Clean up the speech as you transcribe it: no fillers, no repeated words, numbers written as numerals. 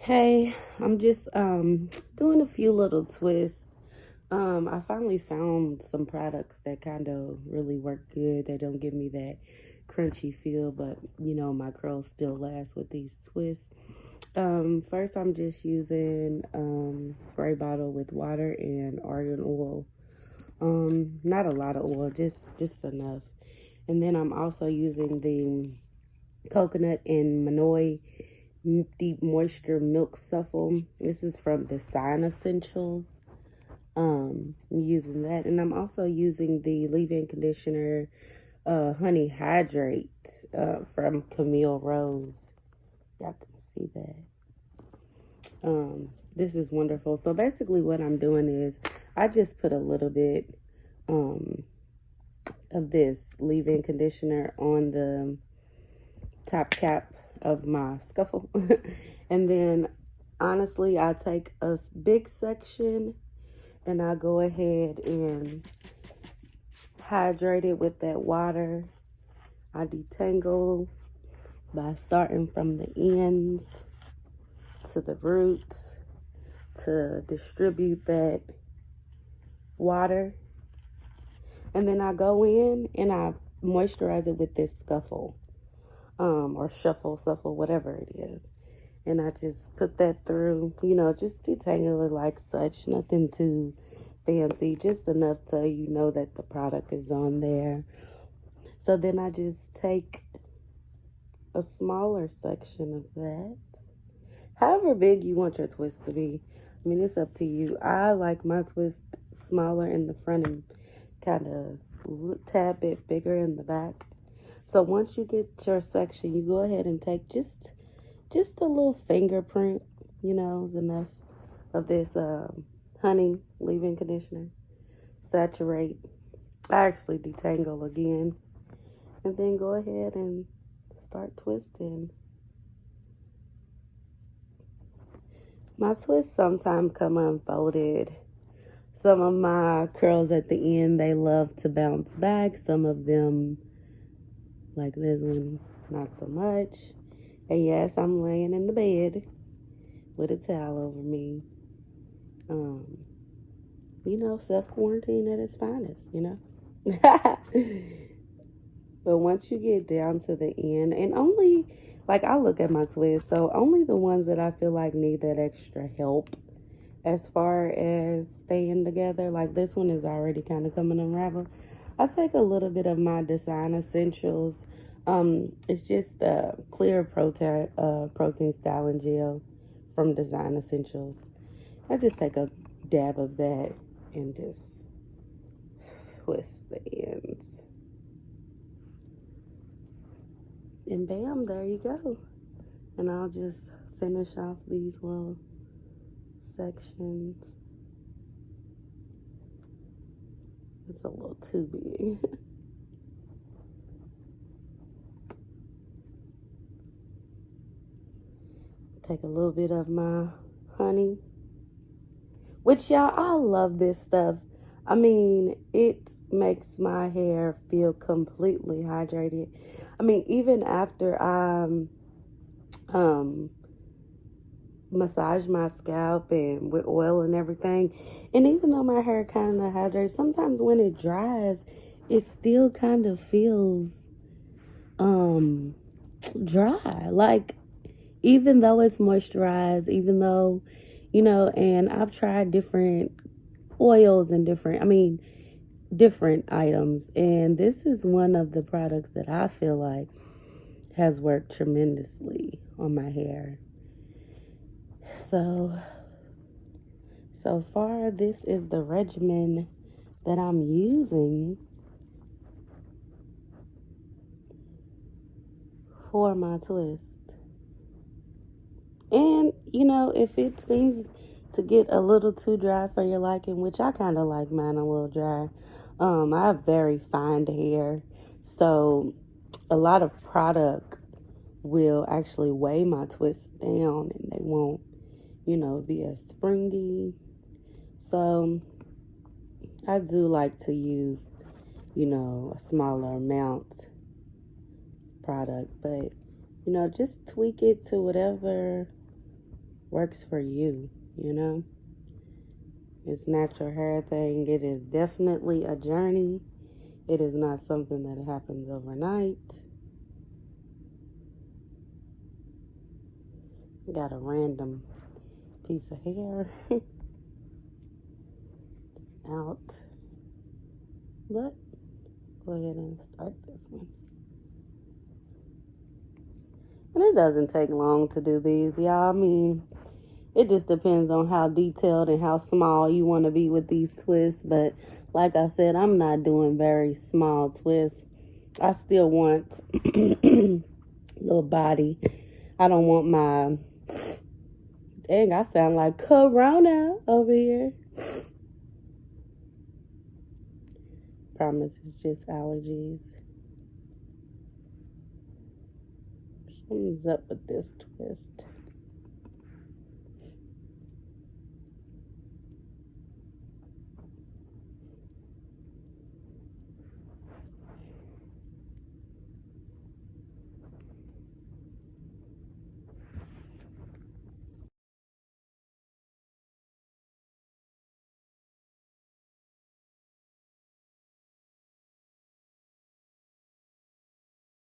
Hey, I'm just doing a few little twists. I finally found some products that kind of really work good. They don't give me that crunchy feel, but my curls still last with these twists. First I'm just using spray bottle with water and argan oil. Not a lot of oil, just enough. And then I'm also using the coconut and Monoi deep moisture milk Soufflé. This is from Design Essentials. I'm using that, and I'm also using the leave-in conditioner, Honey Hydrate, from Camille Rose. Y'all can see that. This is wonderful. So basically, what I'm doing is I just put a little bit of this leave-in conditioner on the top cap of my scuffle. And then honestly, I take a big section and I go ahead and hydrate it with that water. I detangle by starting from the ends to the roots to distribute that water. And then I go in and I moisturize it with this scuffle. Or shuffle, whatever it is. And I just put that through, just detangle it like such. Nothing too fancy, just enough so you know that the product is on there. So then I just take a smaller section of that. However big you want your twist to be. I mean, it's up to you. I like my twist smaller in the front and kind of a tad bit bigger in the back. So once you get your section, you go ahead and take just a little fingerprint, is enough of this honey leave-in conditioner. Saturate. I actually detangle again. And then go ahead and start twisting. My twists sometimes come unfolded. Some of my curls at the end, they love to bounce back. Some of them, like this one, not so much. And yes, I'm laying in the bed with a towel over me. Self-quarantine at its finest, But once you get down to the end, and only, like, I look at my twists, so only the ones that I feel like need that extra help as far as staying together, like this one is already kind of coming unraveled. I take a little bit of my Design Essentials. It's just a clear protein styling gel from Design Essentials. I just take a dab of that and just twist the ends. And bam, there you go. And I'll just finish off these little sections. It's a little too big. Take a little bit of my honey. Which, y'all, I love this stuff. I mean, it makes my hair feel completely hydrated. I mean, even after I massage my scalp and with oil and everything, and even though my hair kind of hydrates, sometimes when it dries, it still kind of feels dry. Like, even though it's moisturized, even though, and I've tried different oils and different items, and this is one of the products that I feel like has worked tremendously on my hair. So far, this is the regimen that I'm using for my twist. And, if it seems to get a little too dry for your liking, which I kind of like mine a little dry. I have very fine hair, so a lot of product will actually weigh my twists down and they won't, be as springy. So I do like to use, a smaller amount product, but, just tweak it to whatever works for you, you know? It's natural hair thing. It is definitely a journey. It is not something that happens overnight. Got a random piece of hair out. But go ahead and start this one. And it doesn't take long to do these, y'all. I mean, it just depends on how detailed and how small you want to be with these twists. But like I said, I'm not doing very small twists. I still want little body. I don't want my... Dang, I sound like Corona over here. Promise it's just allergies. Something's up with this twist.